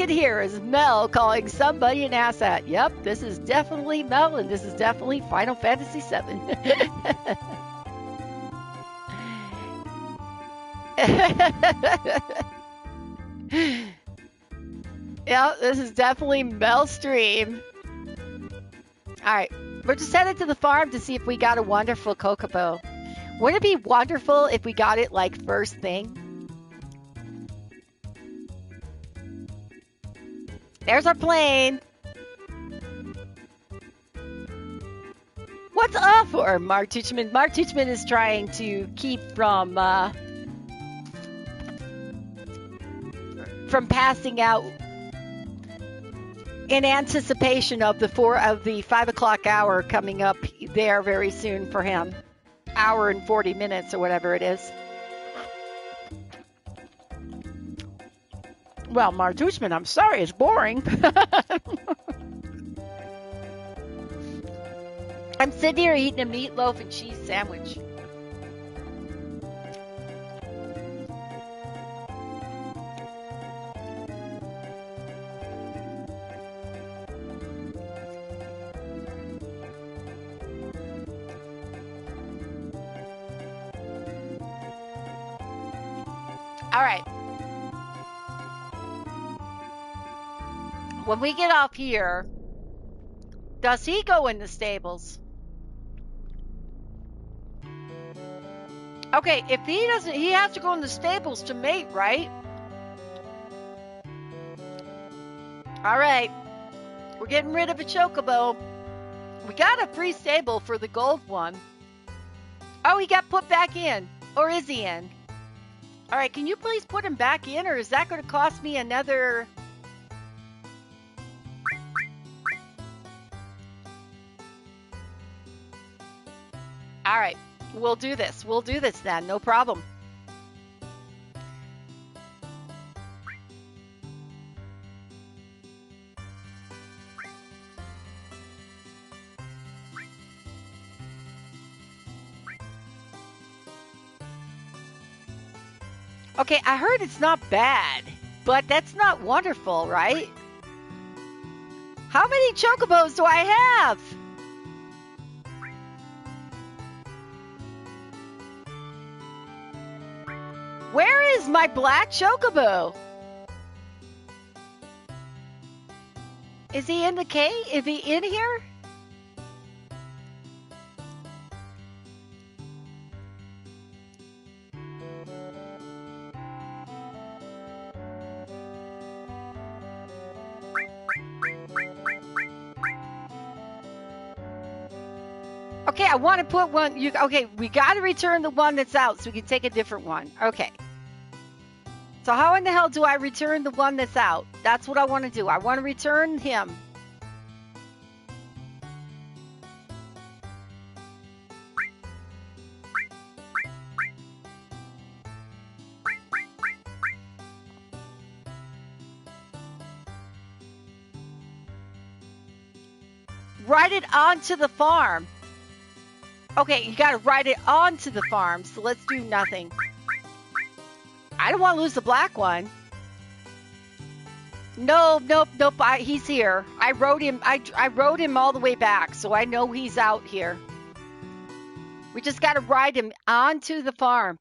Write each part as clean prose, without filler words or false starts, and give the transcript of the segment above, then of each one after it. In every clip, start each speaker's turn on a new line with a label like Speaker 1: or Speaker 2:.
Speaker 1: can hear is Mel calling somebody an asshat. Yep, this is definitely Mel, and this is definitely Final Fantasy VII. Yeah, this is definitely Mel's stream. All right, we're just headed to the farm to see if we got a wonderful Chocobo. Wouldn't it be wonderful if we got it like first thing? There's our plane. What's up for Mark Tuchman? Mark Tuchman is trying to keep from passing out in anticipation of the 5 o'clock hour coming up there very soon for him. Hour and 40 minutes or whatever it is. Well, Mark Tuchman, I'm sorry, it's boring. I'm sitting here eating a meatloaf and cheese sandwich. All right. When we get off here, does he go in the stables? Okay, if he doesn't, he has to go in the stables to mate, right? All right. We're getting rid of a Chocobo. We got a free stable for the gold one. Oh, he got put back in. Or is he in? All right, can you please put him back in, or is that going to cost me another... All right, we'll do this. We'll do this then, no problem. Okay, I heard it's not bad, but that's not wonderful, right? How many Chocobos do I have? Where is my black Chocobo? Is he in the cave? Is he in here? Okay, I want to put one. Okay, we got to return the one that's out so we can take a different one. Okay. So how in the hell do I return the one that's out? That's what I want to do. I want to return him. Ride it onto the farm. Okay, you gotta ride it onto the farm, so let's do nothing. I don't want to lose the black one. No, nope. He's here. I rode him. I rode him all the way back, so I know he's out here. We just gotta ride him onto the farm.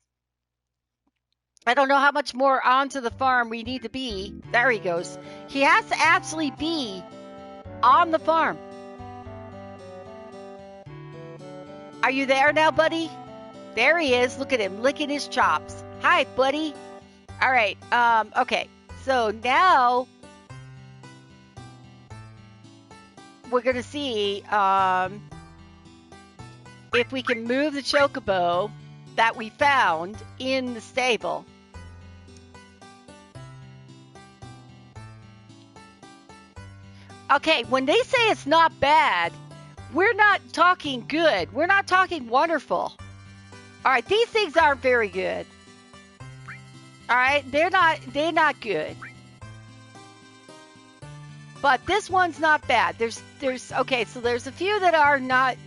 Speaker 1: I don't know how much more onto the farm we need to be. There he goes. He has to actually be on the farm. Are you there now, buddy? There he is. Look at him licking his chops. Hi, buddy. All right. Okay. So now we're going to see if we can move the Chocobo that we found in the stable. Okay. When they say it's not bad, we're not talking good. We're not talking wonderful. All right, these things aren't very good. All right, they're not good. But this one's not bad. Okay, so there's a few that are not,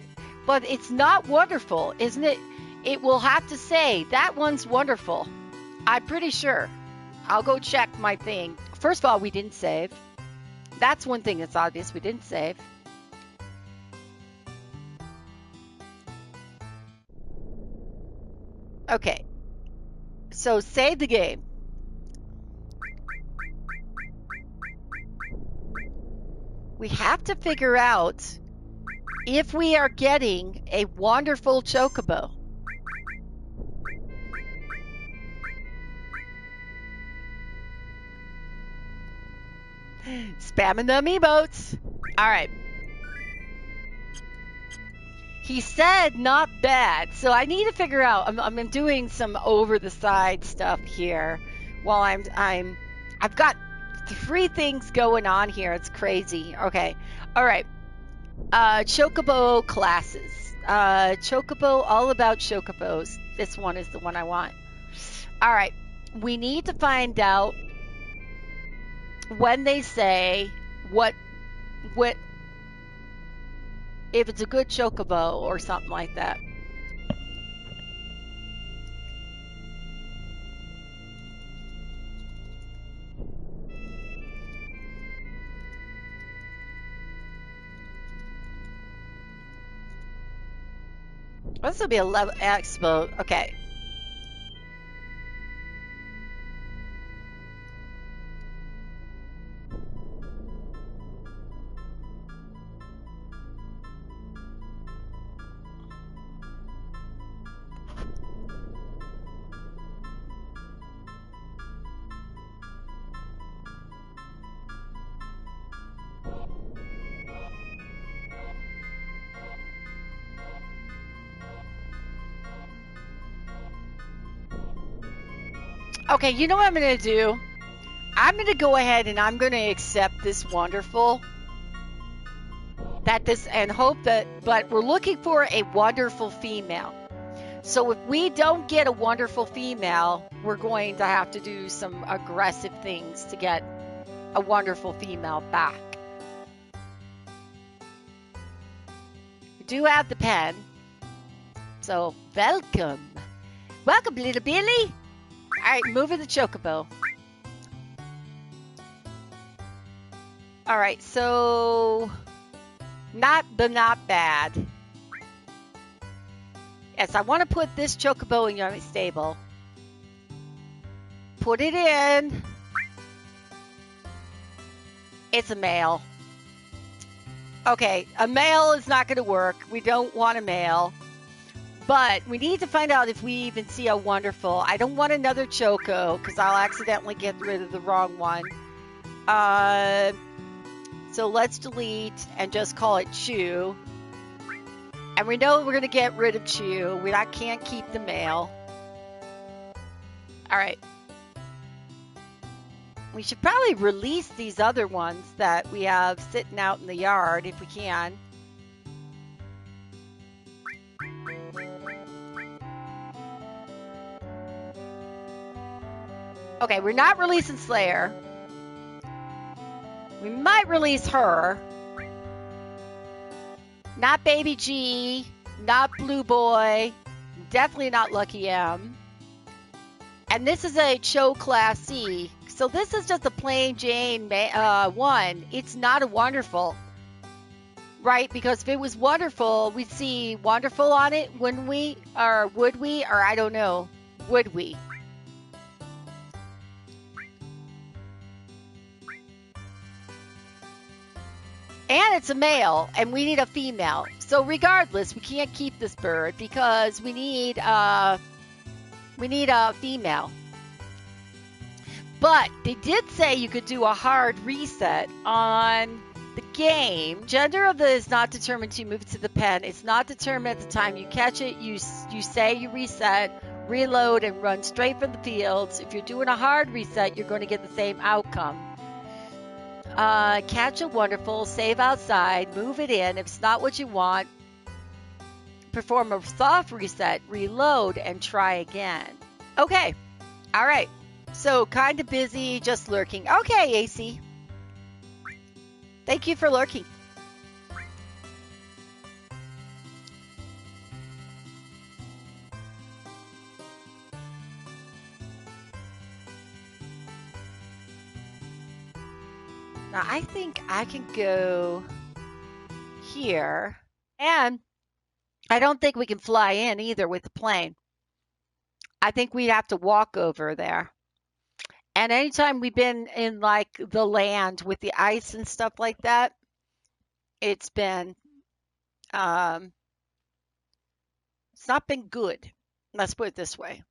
Speaker 1: but it's not wonderful, isn't it? It will have to say that one's wonderful. I'm pretty sure. I'll go check my thing. First of all, we didn't save. That's one thing that's obvious. We didn't save. Okay. So save the game. We have to figure out if we are getting a wonderful chocobo. Spamming the emotes. All right. He said not bad, so I need to figure out. I'm doing some over the side stuff here while I've got 3 things going on here. It's crazy. Okay. All right. Chocobo classes. Chocobo, all about chocobos. This one is the one I want. All right. We need to find out when they say what if it's a good chocobo or something like that. This will be a level expo. Okay. Okay, you know what I'm going to do? I'm going to go ahead and I'm going to accept this wonderful. And hope that, but we're looking for a wonderful female. So if we don't get a wonderful female, we're going to have to do some aggressive things to get a wonderful female back. We do have the pen. So welcome. Welcome, little Billy. All right, moving the chocobo. All right, so not bad. Yes, I want to put this chocobo in your stable. Put it in. It's a male. Okay, a male is not going to work. We don't want a male. But we need to find out if we even see a wonderful. I don't want another choco because I'll accidentally get rid of the wrong one. So let's delete and just call it Chew. And we know we're going to get rid of Chew. I can't keep the male. All right. We should probably release these other ones that we have sitting out in the yard if we can. Okay, we're not releasing Slayer. We might release her. Not Baby G. Not Blue Boy. Definitely not Lucky M. And this is a Cho Class C. So this is just a plain Jane 1. It's not a wonderful. Right? Because if it was wonderful, we'd see wonderful on it, wouldn't we? Or would we? Or I don't know. Would we? And it's a male, and we need a female. So regardless, we can't keep this bird because we need a female. But they did say you could do a hard reset on the game. Gender of the is not determined to move to the pen. It's not determined at the time you catch it. You say you reset, reload, and run straight from the fields. If you're doing a hard reset, you're going to get the same outcome. Catch a wonderful, save outside, move it in. If it's not what you want, perform a soft reset, reload, and try again. Okay. All right. So kind of busy, just lurking. Okay, AC. Thank you for lurking. I think I can go here. And I don't think we can fly in either with the plane. I think we'd have to walk over there. And anytime we've been in like the land with the ice and stuff like that, it's been it's not been good. Let's put it this way.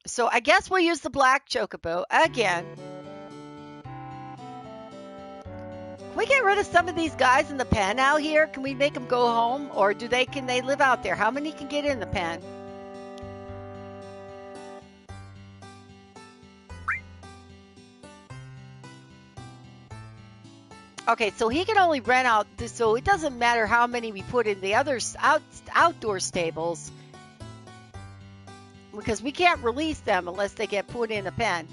Speaker 1: So I guess we'll use the black chocobo again. Can we get rid of some of these guys in the pen out here? Can we make them go home, or can they live out there? How many can get in the pen? Okay, so he can only rent out this, so it doesn't matter how many we put in the other outdoor stables, because we can't release them unless they get put in a pen.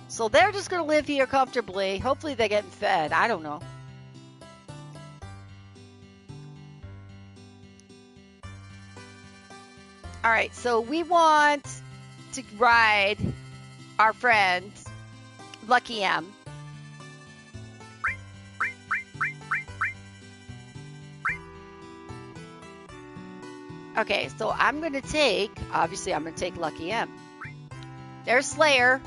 Speaker 1: So they're just going to live here comfortably. Hopefully they're getting fed. I don't know. All right, so we want to ride our friend Lucky M. Okay, so I'm going to take Lucky M. There's Slayer.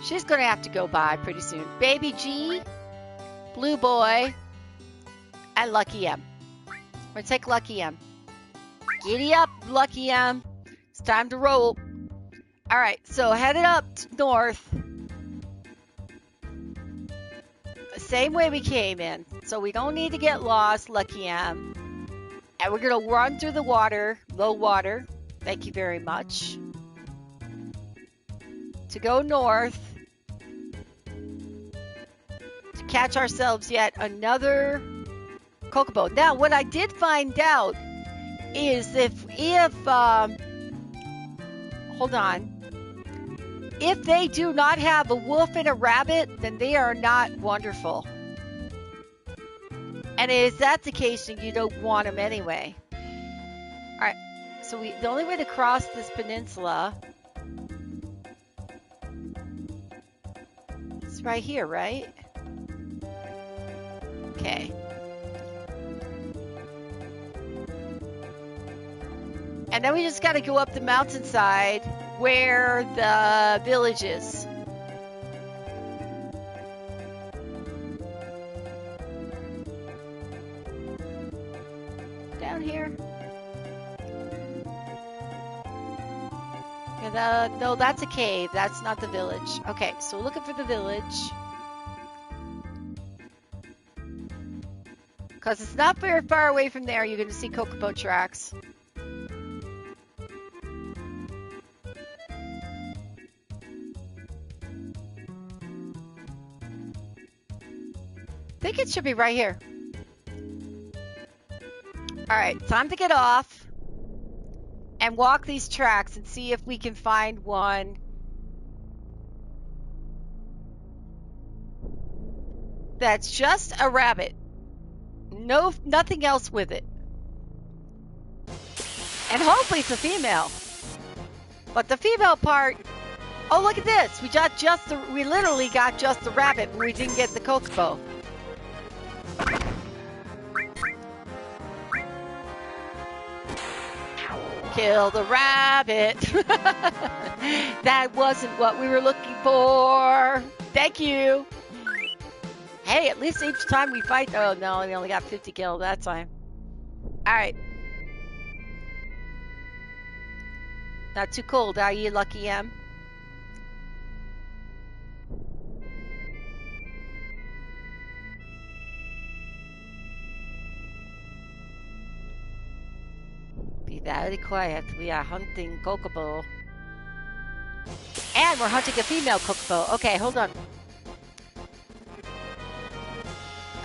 Speaker 1: She's going to have to go by pretty soon. Baby G, Blue Boy, and Lucky M. I'm going to take Lucky M. Giddy up, Lucky M. It's time to roll. All right, so headed up north. The same way we came in. So we don't need to get lost, Lucky M. And we're going to run through the water, low water. Thank you very much. To go north. To catch ourselves yet another Kokobo. Now, what I did find out is hold on. If they do not have a wolf and a rabbit, then they are not wonderful. And if that's the case, then you don't want them anyway. All right, so the only way to cross this peninsula is right here, right? Okay. And then we just got to go up the mountainside where the village is. Down here. No, that's a cave. That's not the village. Okay, so looking for the village. Because it's not very far away from there. You're going to see Kokobo tracks. I think it should be right here. All right, time to get off and walk these tracks and see if we can find one that's just a rabbit. No, nothing else with it. And hopefully it's a female. But the female part, oh, look at this. We literally got just the rabbit, but we didn't get the Kokobo. Kill the rabbit. That wasn't what we were looking for. Thank you. Hey, at least each time we fight. Oh, no, we only got 50 kills that time. All right. Not too cold, are you, Lucky M? Be very quiet. We are hunting Kokobo. And we're hunting a female Kokobo. Okay, hold on.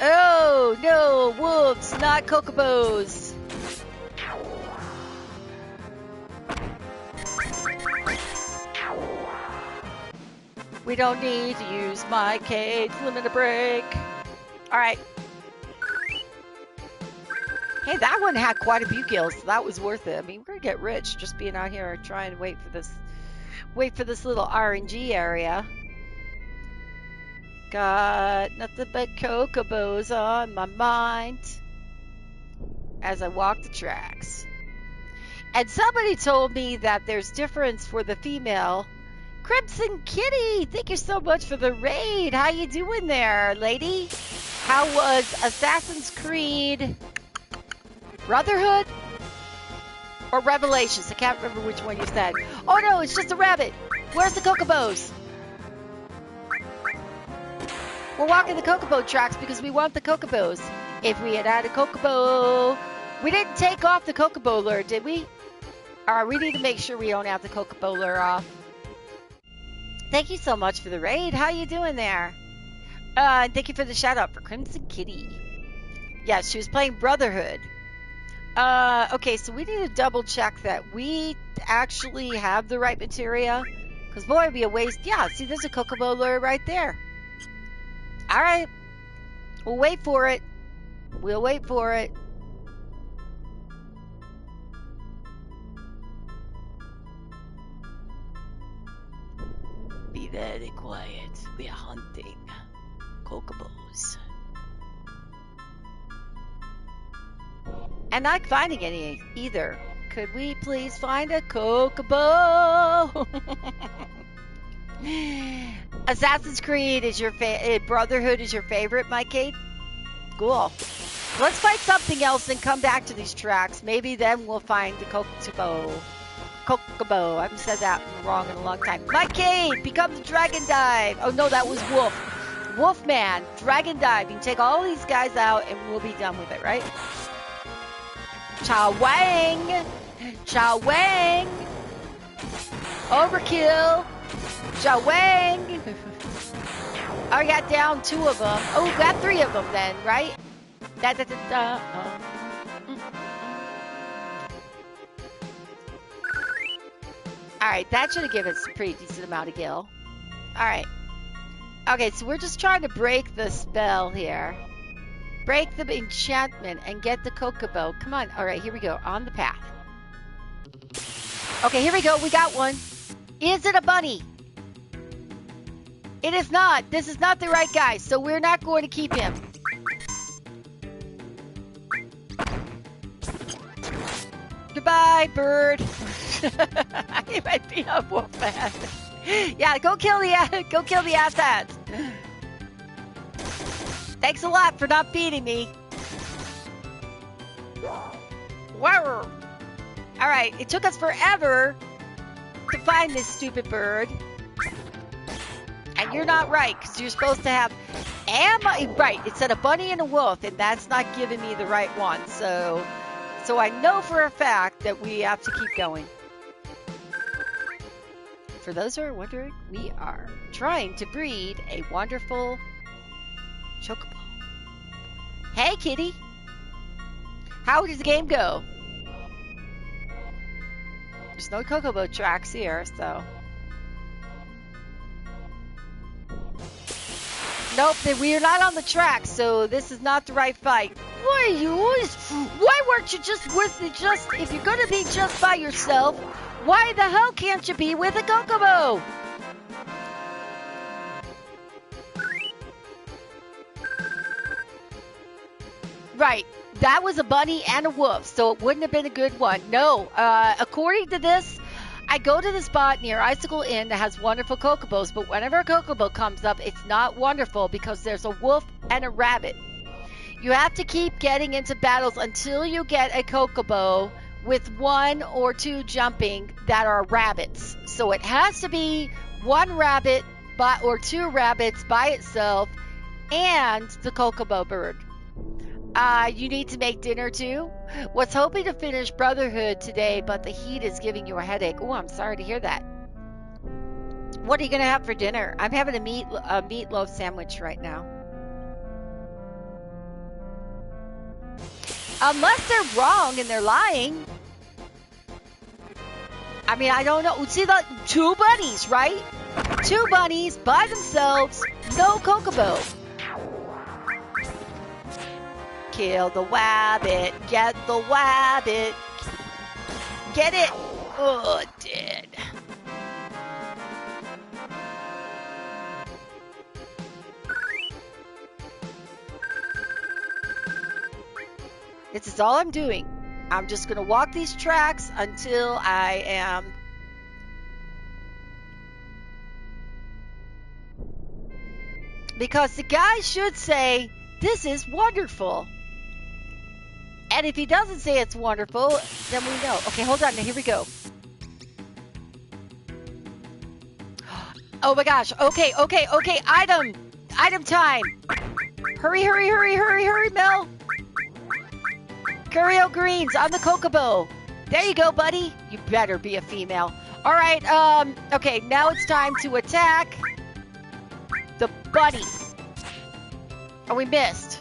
Speaker 1: Oh, no, wolves, not Kokobos. We don't need to use my cage limit a break. All right. Hey, that one had quite a few kills, so that was worth it. I mean, we're gonna get rich just being out here trying to wait for this little RNG area. Got nothing but cocobos on my mind as I walk the tracks. And somebody told me that there's difference for the female. Crimson Kitty, thank you so much for the raid. How you doing there, lady? How was Assassin's Creed Brotherhood or Revelations? I can't remember which one you said. Oh no, it's just a rabbit. Where's the cocobos? We're walking the cocobo tracks because we want the cocobos. If we had had a cocobo, we didn't take off the cocobo lure, did we? Alright, we need to make sure we don't have the cocobo lure off. Thank you so much for the raid. How you doing there? Thank you for the shout out for Crimson Kitty. Yeah, she was playing Brotherhood. Okay, so we need to double check that we actually have the right materia. Because boy, it'd be a waste. Yeah, see, there's a cocobo lure right there. Alright. We'll wait for it. We'll wait for it. Be very quiet. We're hunting cocobos. And not finding any either. Could we please find a cocobo? Assassin's Creed is your Brotherhood is your favorite, my Kate? Cool. Let's find something else and come back to these tracks. Maybe then we'll find the cocobo. Cocobo. I haven't said that wrong in a long time. My Kate, become the Dragon Dive. Oh no, that was Wolf. Wolfman, Dragon Dive. You can take all these guys out and we'll be done with it, right? Chow Wang. Chow Wang. Overkill. Chow Wang. I got down 2 of them. Oh, we got 3 of them then, right? Da, da, da, da. Alright, that should have given us a pretty decent amount of gil. Alright. Okay, so we're just trying to break the spell here. Break the enchantment and get the cocobo. Come on. Alright, here we go. On the path. Okay, here we go. We got one. Is it a bunny? It is not. This is not the right guy, so we're not going to keep him. Goodbye, bird. He might be a wolfman. Yeah, go kill the assets. Thanks a lot for not feeding me. Wow. All right, it took us forever to find this stupid bird. And you're not right, because you're supposed to have... Right, it said a bunny and a wolf, and that's not giving me the right one. So I know for a fact that we have to keep going. For those who are wondering, we are trying to breed a wonderful chocobo. Hey, kitty. How does the game go? There's no cocobo tracks here, so... Nope, we are not on the track, so this is not the right fight. Why weren't you just if you're gonna be just by yourself, why the hell can't you be with a cocobo? Right, that was a bunny and a wolf, so it wouldn't have been a good one. No, according to this, I go to the spot near Icicle Inn that has wonderful cocobos, but whenever a cocobo comes up, it's not wonderful because there's a wolf and a rabbit. You have to keep getting into battles until you get a cocobo with 1 or 2 jumping that are rabbits. So it has to be 1 rabbit or 2 rabbits by itself and the cocobo bird. You need to make dinner too? Was hoping to finish Brotherhood today, but the heat is giving you a headache. Oh, I'm sorry to hear that. What are you going to have for dinner? I'm having a meatloaf sandwich right now. Unless they're wrong and they're lying. I mean, I don't know. See, the 2 bunnies, right? 2 bunnies by themselves, no cocobo. Kill the wabbit. Get the wabbit. Get it. Oh, it did. This is all I'm doing. I'm just going to walk these tracks until I am... Because the guy should say, this is wonderful. And if he doesn't say it's wonderful, then we know. Okay, hold on. Now, here we go. Oh my gosh. Okay. Item time. Hurry, Mel. Curio greens on the Kokobo. There you go, buddy. You better be a female. All right. Okay, now it's time to attack the bunny. Oh, we missed.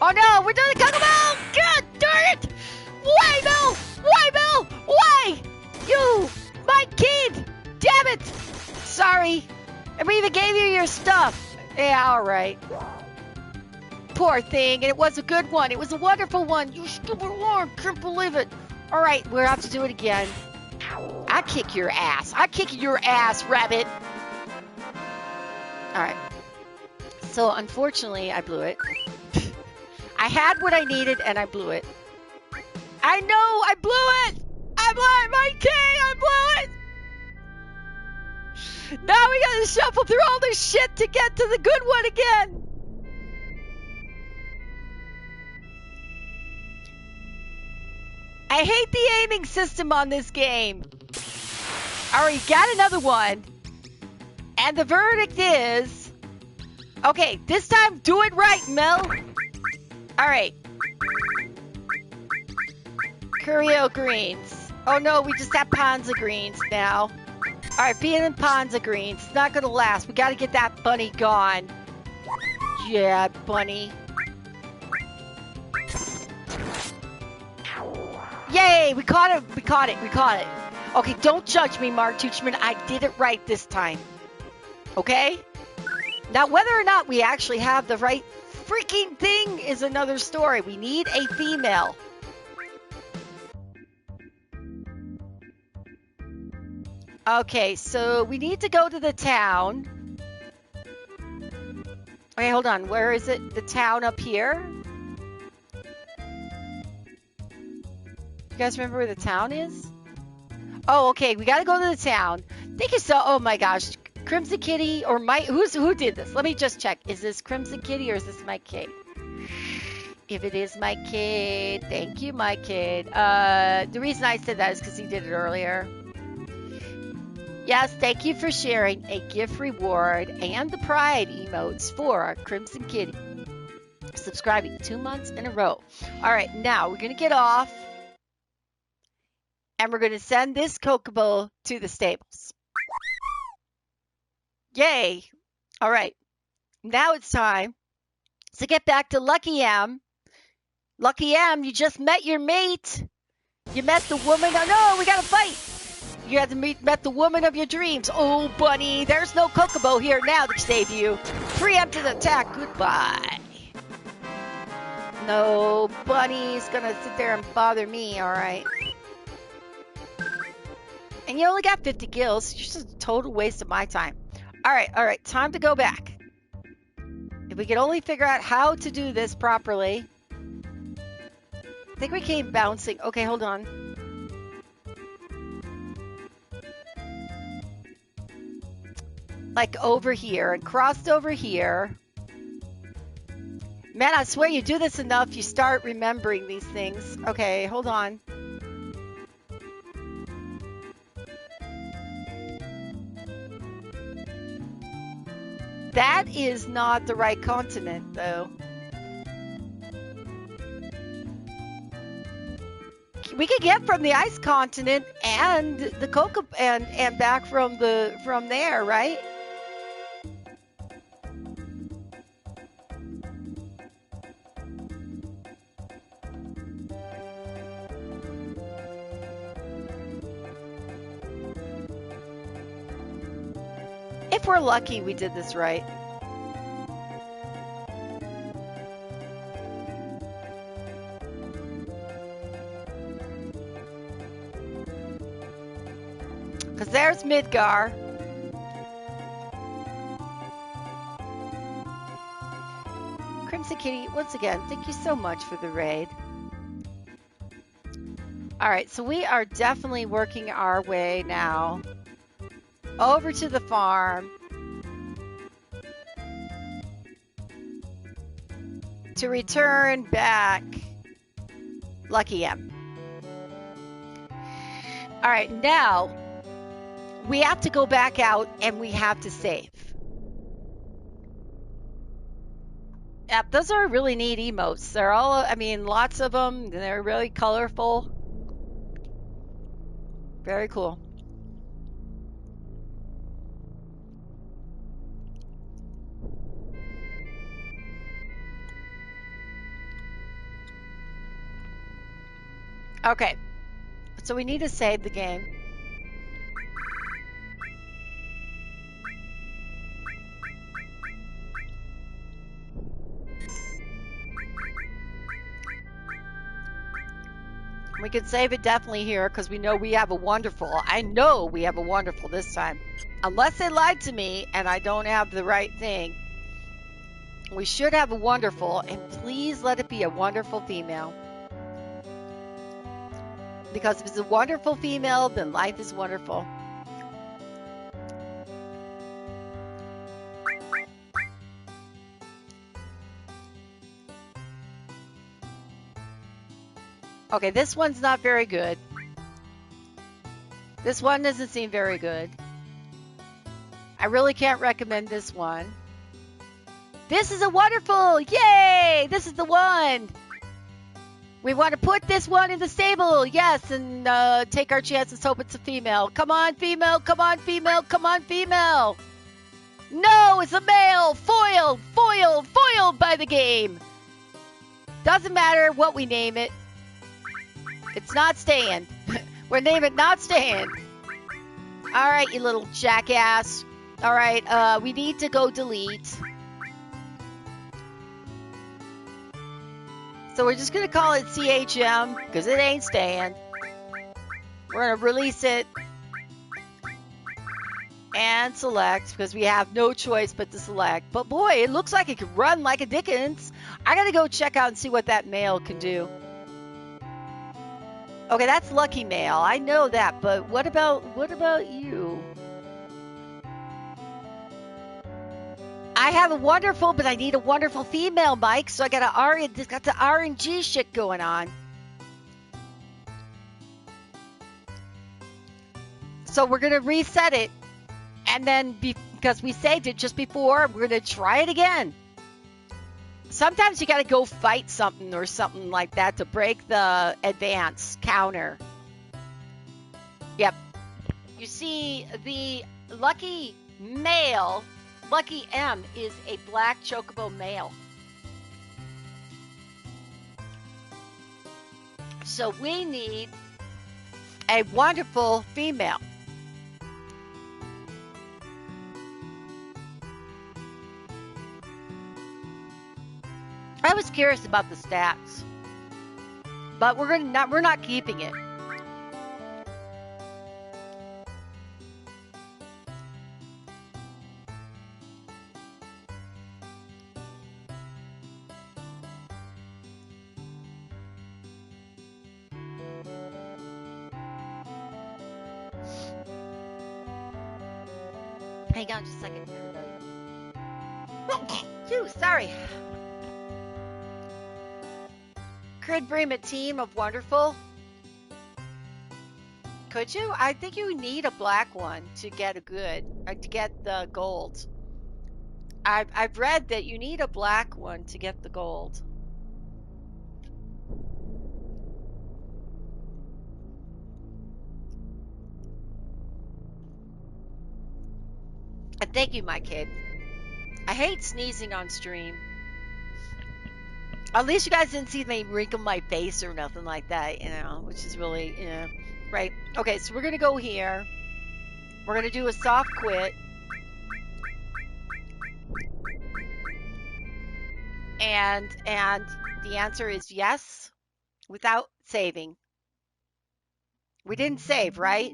Speaker 1: Oh no, we're doing the Kokobo! God darn it! Why, Mel? Why? You, my kid! Damn it! Sorry. And we even gave you your stuff. Yeah, all right. Poor thing, and it was a good one. It was a wonderful one. You stupid one, can't believe it. All right, we'll have to do it again. I kick your ass. Rabbit. All right. So, unfortunately, I blew it. I had what I needed, and I blew it. I know, I blew it! My kid, I blew it! Now we gotta shuffle through all this shit to get to the good one again. I hate the aiming system on this game. Alright, got another one. And the verdict is... Okay, this time do it right, Mel. Alright. Curio greens. Oh no, we just have Ponza greens now. Alright, being in Ponza greens. It's not gonna last. We gotta get that bunny gone. Yeah, bunny. Yay! We caught it. Okay, don't judge me, Mark Tuchman. I did it right this time. Okay? Now, whether or not we actually have the right freaking thing is another story. We need a female. Okay, so we need to go to the town. Okay, hold on. Where is it? The town up here? You guys remember where the town is? Oh, okay. We got to go to the town. Thank you so... Oh, my gosh. Crimson Kitty or my... Who did this? Let me just check. Is this Crimson Kitty or is this my kid? If it is my kid, thank you, my kid. The reason I said that is because he did it earlier. Yes, thank you for sharing a gift reward and the pride emotes for our Crimson Kitty. Subscribing 2 months in a row. All right, now we're going to get off. And we're going to send this Kokobo to the stables. Yay. All right. Now it's time to get back to Lucky M. Lucky M, you just met your mate. You met the woman. Oh, no, we got to fight. You had to met the woman of your dreams. Oh, bunny, there's no Kokobo here now to save you. Preemptive attack. Goodbye. No, bunny's going to sit there and bother me. All right. And you only got 50 kills. It's just a total waste of my time. All right. Time to go back. If we could only figure out how to do this properly. I think we came bouncing. Okay, hold on. Like over here and crossed over here. Man, I swear you do this enough, you start remembering these things. Okay, hold on. That is not the right continent, though. We could get from the ice continent and the cocoa and back from there, right? If we're lucky, we did this right. Because there's Midgar. Crimson Kitty, once again, thank you so much for the raid. All right, so we are definitely working our way now over to the farm to return back Lucky M. All right, now we have to go back out and we have to save. Yep, those are really neat emotes. They're all, I mean, lots of them. They're really colorful. Very cool. Okay, so we need to save the game. We can save it definitely here because we know we have a wonderful. I know we have a wonderful this time. Unless they lied to me and I don't have the right thing. We should have a wonderful, and please let it be a wonderful female. Because if it's a wonderful female, then life is wonderful. Okay, this one's not very good. This one doesn't seem very good. I really can't recommend this one. This is a wonderful! Yay! This is the one! We want to put this one in the stable, yes, and take our chances, hope it's a female. Come on, female! Come on, female! Come on, female! No, it's a male! Foiled! Foiled! Foiled by the game! Doesn't matter what we name it. It's not staying. We're naming it not staying. All right, you little jackass. All right, we need to go delete. So we're just going to call it CHM because it ain't staying. We're going to release it and select because we have no choice but to select. But boy, it looks like it could run like a Dickens. I got to go check out and see what that male can do. Okay, that's lucky male. I know that, but what about you? I have a wonderful, but I need a wonderful female, Mike. So I got the RNG shit going on. So we're gonna reset it, and then because we saved it just before, we're gonna try it again. Sometimes you got to go fight something or something like that to break the advance counter. Yep. You see, the lucky male, Lucky M, is a black chocobo male. So we need a wonderful female. I was curious about the stats, but we're not keeping it. Hang on just a second. Phew, sorry. Could bring a team of wonderful. Could you? I think you need a black one to get to get the gold. I've read that you need a black one to get the gold. And thank you, my kid. I hate sneezing on stream. At least you guys didn't see me wrinkle my face or nothing like that, you know, which is really, you know, right. Okay, so we're going to go here. We're going to do a soft quit. And the answer is yes, without saving. We didn't save, right?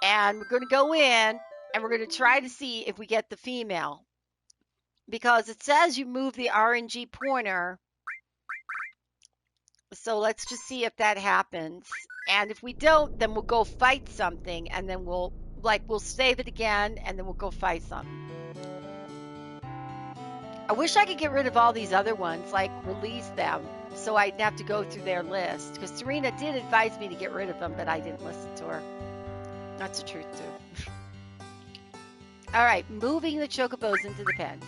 Speaker 1: And we're going to go in and we're going to try to see if we get the female. because it says you move the RNG pointer. So let's just see if that happens. And if we don't, then we'll go fight something, and then we'll save it again, and then we'll go fight something. I wish I could get rid of all these other ones, like release them, so I'd have to go through their list. Because Serena did advise me to get rid of them, but I didn't listen to her. That's the truth, too. All right, moving the chocobos into the pen.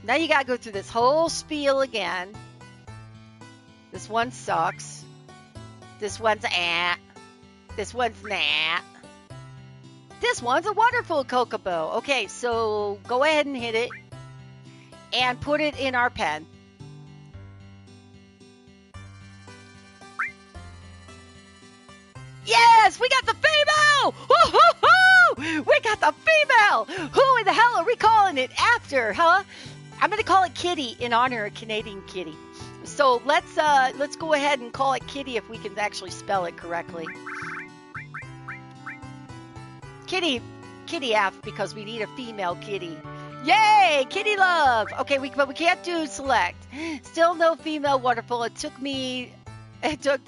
Speaker 1: Now you gotta go through this whole spiel again. This one sucks. This one's This one's nah. This one's a wonderful chocobo. Okay, so go ahead and hit it and put it in our pen. Yes, we got the female! Woo-hoo-hoo! We got the female! Who in the hell are we calling it after, huh? I'm going to call it Kitty in honor of Canadian Kitty. So let's go ahead and call it Kitty if we can actually spell it correctly. Kitty F, because we need a female kitty. Yay, kitty love. Okay, but we can't do select. Still no female wonderful. It took the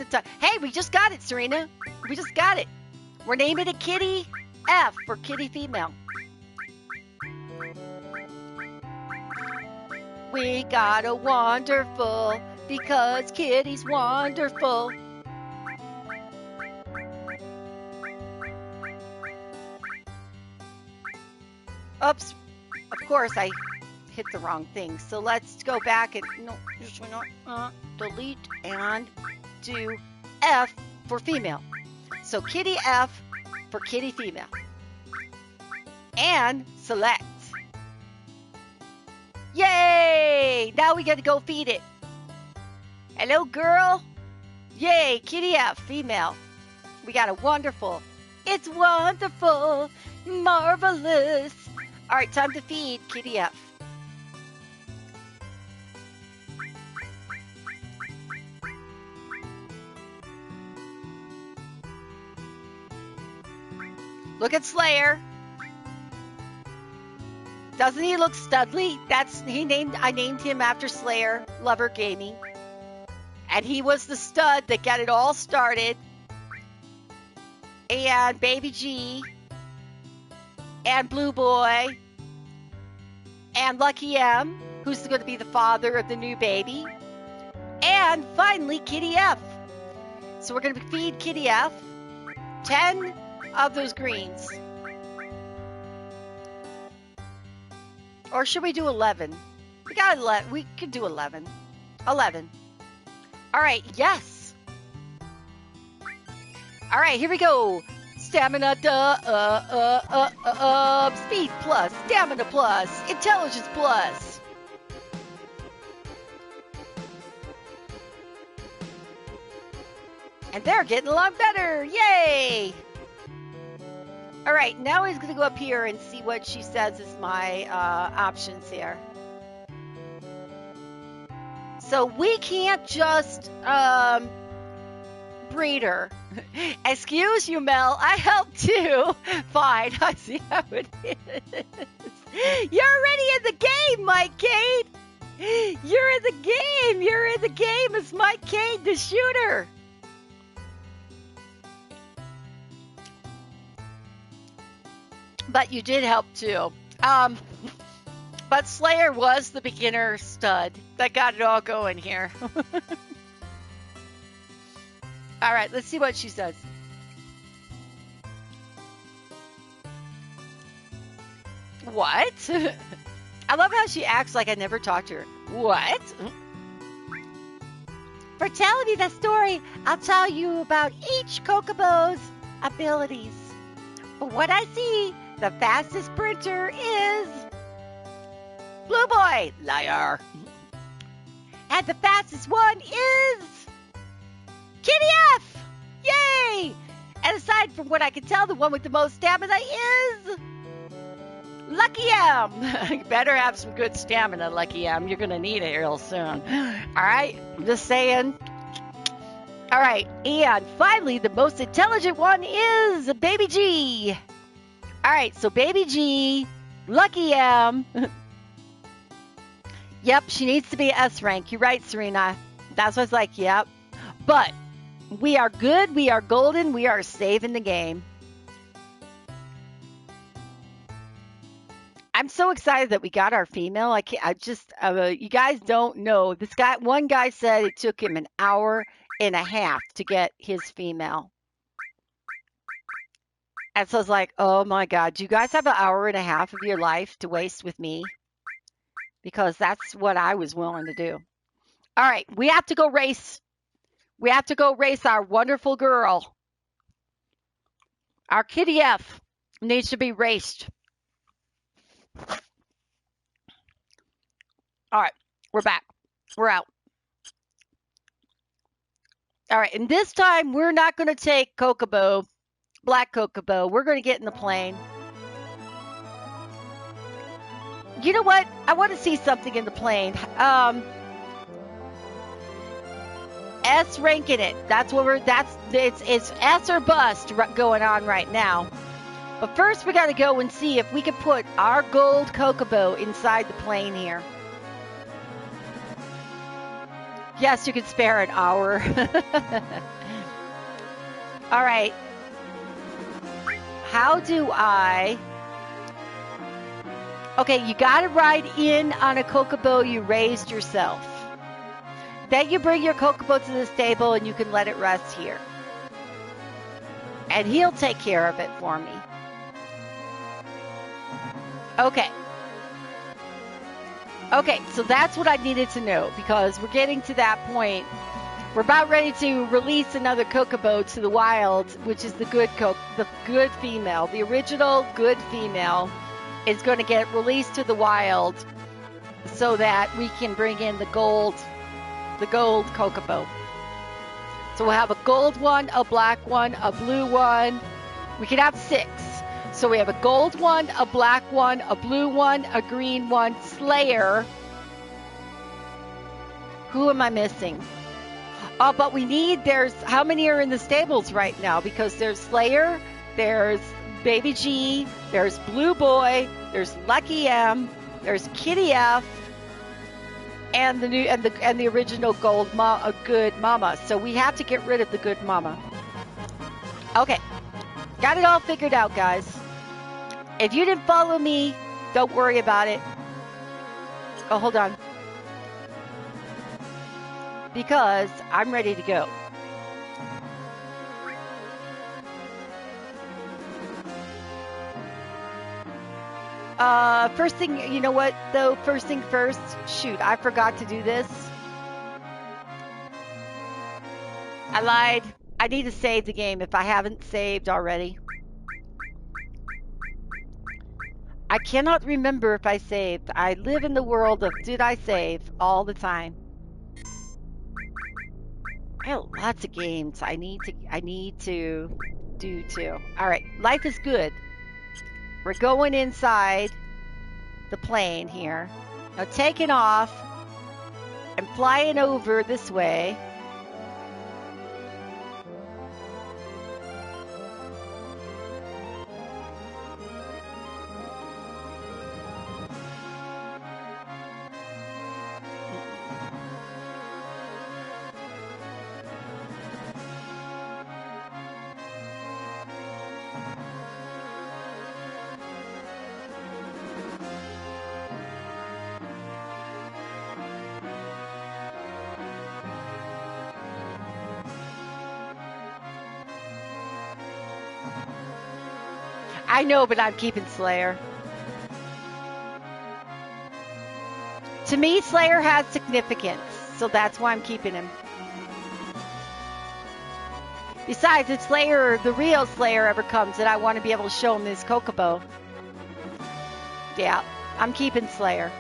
Speaker 1: time. Hey, we just got it, Serena. We just got it. We're naming it Kitty F for kitty female. We got a wonderful because Kitty's wonderful. Oops. Of course, I hit the wrong thing. So let's go back and delete and do F for female. So Kitty F for kitty female. And select. Yay! Now we got to go feed it. Hello, girl. Yay, Kitty F, female. We got a wonderful. It's wonderful, marvelous. All right, time to feed Kitty F. Look at Slayer. Doesn't he look studly? I named him after Slayer, Lover Gaming. And he was the stud that got it all started. And Baby G. And Blue Boy. And Lucky M, who's going to be the father of the new baby. And finally, Kitty F. So we're going to feed Kitty F 10 of those greens. Or should we do 11? We could do 11. 11. All right, yes. All right, here we go. Stamina, speed plus, stamina plus, intelligence plus. And they're getting a lot better. Yay! All right, now he's going to go up here and see what she says is my options here. So we can't just breed her. Excuse you, Mel. I helped too. Fine, I see how it is. You're already in the game, Mike Cade. You're in the game. You're in the game as Mike Cade, the shooter. But you did help too. But Slayer was the beginner stud that got it all going here. All right, let's see what she says. What? I love how she acts like I never talked to her. What? For telling me the story, I'll tell you about each Kokobo's abilities. From what I see, the fastest sprinter is Blue Boy, liar. And the fastest one is Kitty F! Yay! And aside from what I can tell, the one with the most stamina is Lucky M. You better have some good stamina, Lucky M. You're going to need it real soon. All right? I'm just saying. All right. And finally, the most intelligent one is Baby G. All right. So Baby G Lucky M. Yep, she needs to be S rank. You're right, Serena. That's what I was like, yep. But we are good. We are golden. We are saving the game. I'm so excited that we got our female. You guys don't know. One guy said it took him an hour and a half to get his female. And so I was like, oh my God, do you guys have an hour and a half of your life to waste with me? Because that's what I was willing to do. All right, we have to go race. We have to go race our wonderful girl. Our Kitty F needs to be raced. All right, we're back. We're out. All right, and this time we're not going to take Kokobo, Black Kokobo. We're going to get in the plane. You know what? I want to see something in the plane. S ranking it. It's S or bust going on right now. But first we got to go and see if we can put our gold Kokobo inside the plane here. Yes, you can spare an hour. All right. How do I... Okay, you got to ride in on a Kokobo you raised yourself. Then you bring your Kokobo to the stable and you can let it rest here. And he'll take care of it for me. Okay. Okay, so that's what I needed to know because we're getting to that point. We're about ready to release another Kokobo to the wild, which is the good female. The original good female is going to get released to the wild so that we can bring in the gold Kokobo. So we'll have a gold one, a black one, a blue one. We can have 6. So we have a gold one, a black one, a blue one, a green one, Slayer. Who am I missing? Oh, but how many are in the stables right now? Because there's Slayer, there's Baby G, there's Blue Boy, there's Lucky M, there's Kitty F, and the original good mama. So we have to get rid of the good mama. Okay. Got it all figured out, guys. If you didn't follow me, don't worry about it. Oh, hold on. Because I'm ready to go. First thing, you know what, though? First thing first. Shoot, I forgot to do this. I lied. I need to save the game if I haven't saved already. I cannot remember if I saved. I live in the world of did I save all the time. I have lots of games I need to do too. All right, life is good. We're going inside the plane here. Now taking off and flying over this way. I know, but I'm keeping Slayer. To me, Slayer has significance, so that's why I'm keeping him. Besides, if the real Slayer ever comes, then I want to be able to show him this Kokobo. Yeah, I'm keeping Slayer.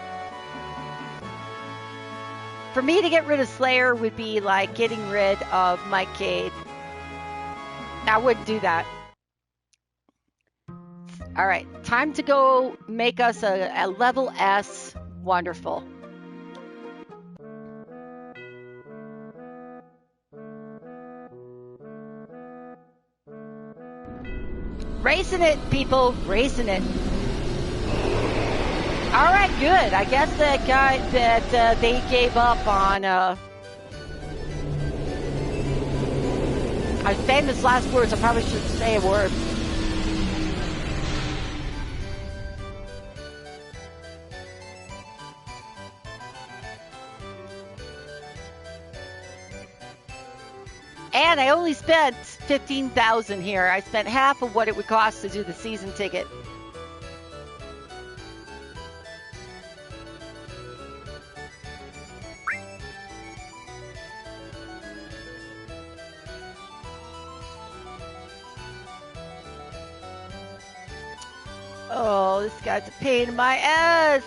Speaker 1: For me to get rid of Slayer would be like getting rid of Mike Cade. I wouldn't do that. All right, time to go make us a level S wonderful. Racing it, people, racing it. All right, good. I guess that guy that they gave up on. I'm saying his last words. I probably shouldn't say a word. And I only spent $15,000 here. I spent half of what it would cost to do the season ticket. Oh, this guy's a pain in my ass.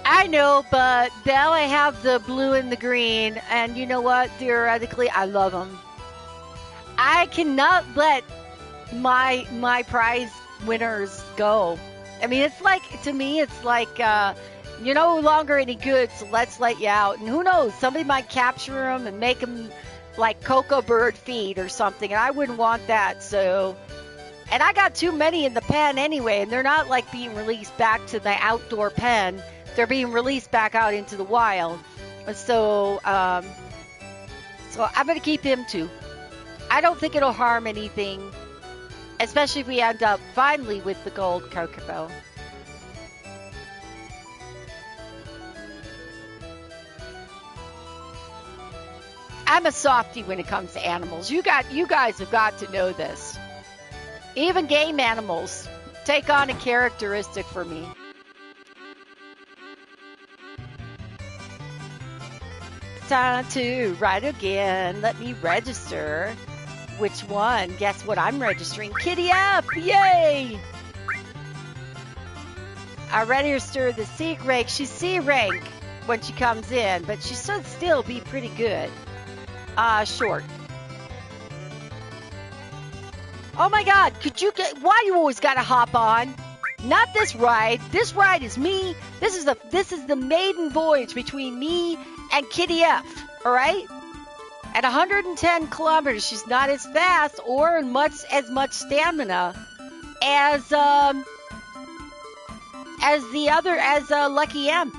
Speaker 1: I know, but now I have the blue and the green, and you know what? Theoretically, I love them. I cannot let my prize winners go. I mean, it's like, to me, it's like you're no longer any good, so let's let you out. And who knows? Somebody might capture them and make them like cocoa bird feed or something, and I wouldn't want that. So, and I got too many in the pen anyway, and they're not like being released back to the outdoor pen. They're being released back out into the wild. So, so I'm going to keep him too. I don't think it'll harm anything, especially if we end up finally with the gold Kokobo. I'm a softie when it comes to animals. You guys have got to know this. Even game animals take on a characteristic for me. Time to write again. Let me register. Which one? Guess what I'm registering? Kitty F! Yay! I register the C rank. She's C rank when she comes in, but she should still be pretty good. Short. Oh my god, could you get, why you always gotta hop on? Not this ride. This ride is me. This is the maiden voyage between me and Kitty F. All right? At 110 kilometers, she's not as fast or as much stamina as Lucky M.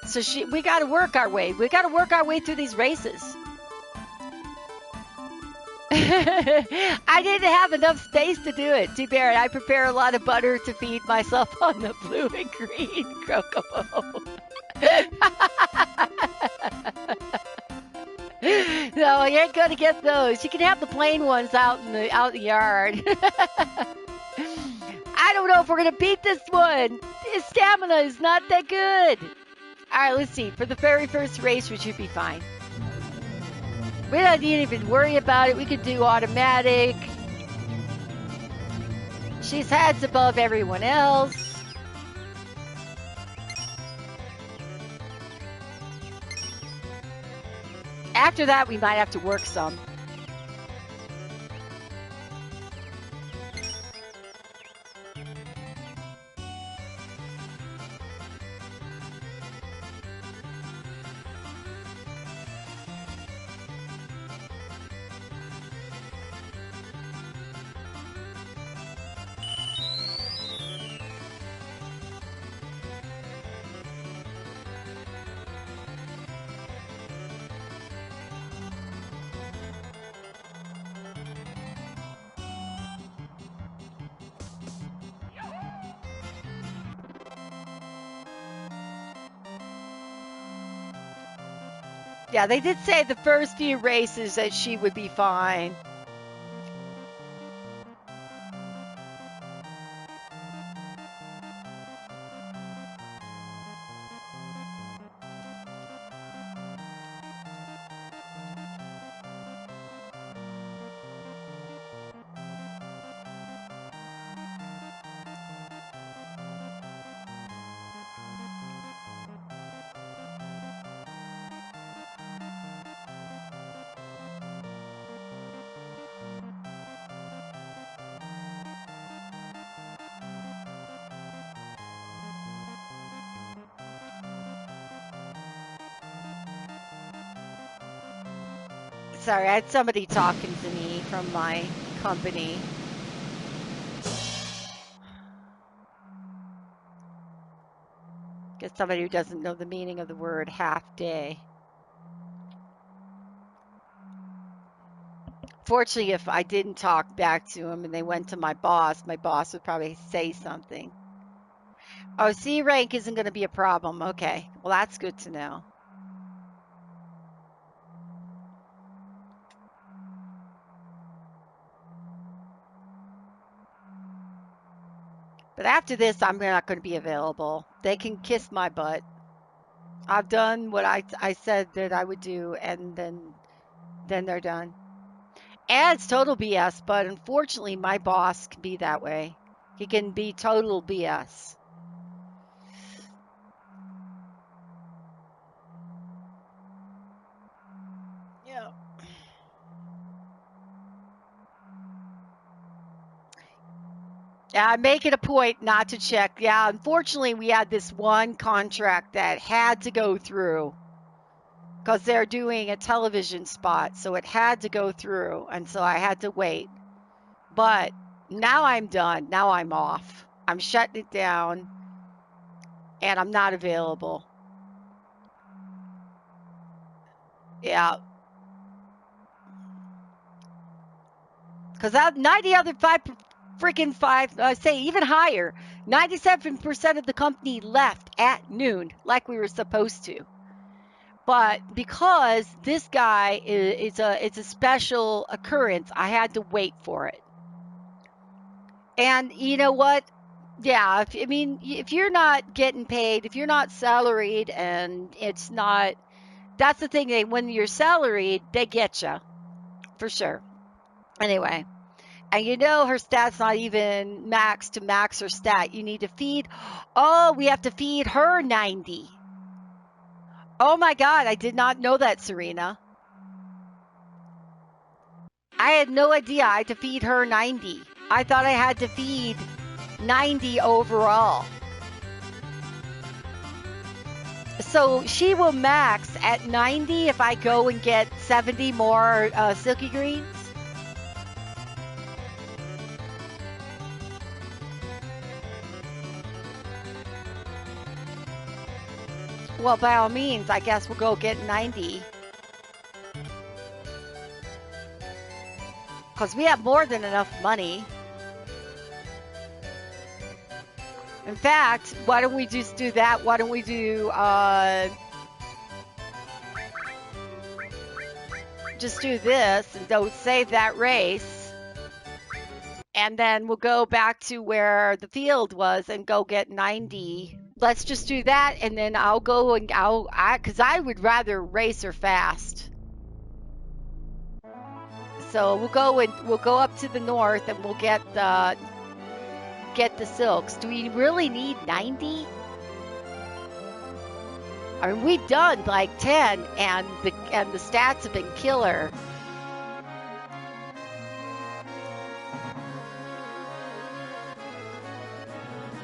Speaker 1: So we got to work our way. We got to work our way through these races. I didn't have enough space to do it. Too bad. I prepare a lot of butter to feed myself on the blue and green Kokomo. No, you ain't gonna get those. You can have the plain ones out in the yard. I don't know if we're gonna beat this one. His stamina is not that good. All right, let's see. For the very first race, we should be fine. We don't need to even worry about it. We could do automatic. She's heads above everyone else. After that, we might have to work some. Yeah, they did say the first few races that she would be fine. Sorry, I had somebody talking to me from my company. Guess somebody who doesn't know the meaning of the word half day. Fortunately, if I didn't talk back to him and they went to my boss would probably say something. Oh, C rank isn't going to be a problem. Okay. Well, that's good to know. But after this, I'm not going to be available. They can kiss my butt. I've done what I said that I would do, and then they're done. And it's total BS, but unfortunately, my boss can be that way. He can be total BS. Yeah. Yeah, I make it a point not to check. Yeah, unfortunately, we had this one contract that had to go through because they're doing a television spot, so it had to go through, and so I had to wait. But now I'm done. Now I'm off. I'm shutting it down, and I'm not available. Yeah, because 90 other freaking five, say even higher, 97% of the company left at noon, like we were supposed to. But because this guy it's a special occurrence, I had to wait for it. And you know what? Yeah, if you're not getting paid, if you're not salaried, and it's not, that's the thing. When you're salaried, they get you for sure. Anyway, and her stat's not even max to max her stat. You need to feed. Oh, we have to feed her 90. Oh my God, I did not know that, Serena. I had no idea I had to feed her 90. I thought I had to feed 90 overall. So she will max at 90 if I go and get 70 more silky greens? Well, by all means, I guess we'll go get 90. Because we have more than enough money. In fact, why don't we just do that? Why don't we do, just do this and don't save that race. And then we'll go back to where the field was and go get 90. Let's just do that. And then I'll go and because I would rather race her fast. So we'll go up to the north and we'll get the silks. Do we really need 90? I mean, we've done like 10, and the stats have been killer.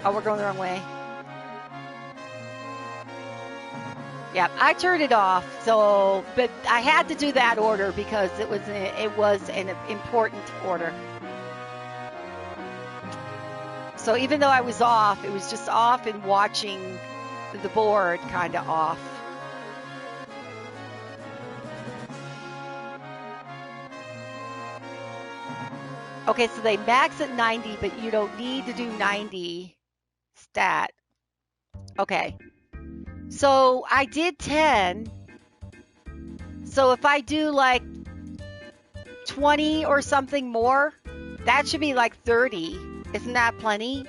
Speaker 1: Oh, we're going the wrong way. Yeah, I turned it off. So, but I had to do that order because it was an important order. So even though I was off, it was just off and watching the board kind of off. Okay, so they max at 90, but you don't need to do 90 stat. Okay. So I did 10. So if I do like 20 or something more, that should be like 30. Isn't that plenty?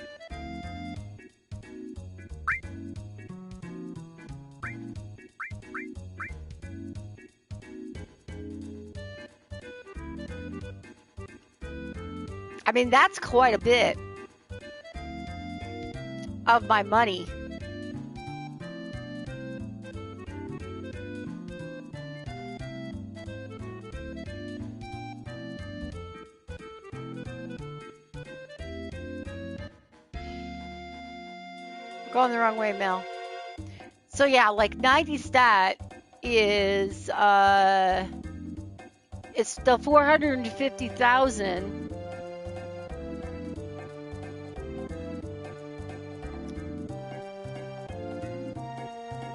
Speaker 1: I mean, that's quite a bit of my money. Going the wrong way, Mel. So yeah, like 90 stat is It's the 450,000.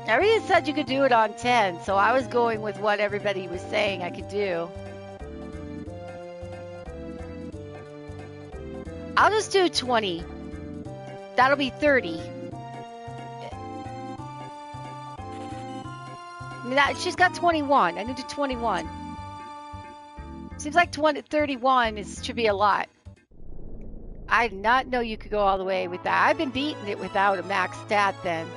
Speaker 1: Everybody said you could do it on 10, so I was going with what everybody was saying I could do. I'll just do 20. That'll be 30. She's got 21. I need to 21. Seems like 31 should be a lot. I did not know you could go all the way with that. I've been beating it without a max stat then.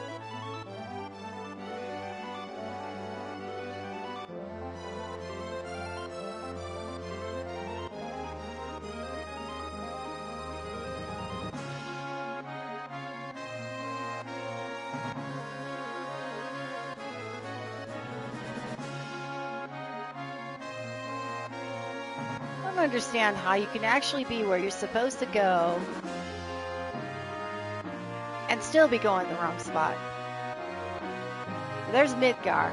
Speaker 1: I don't understand how you can actually be where you're supposed to go and still be going the wrong spot. There's Midgar.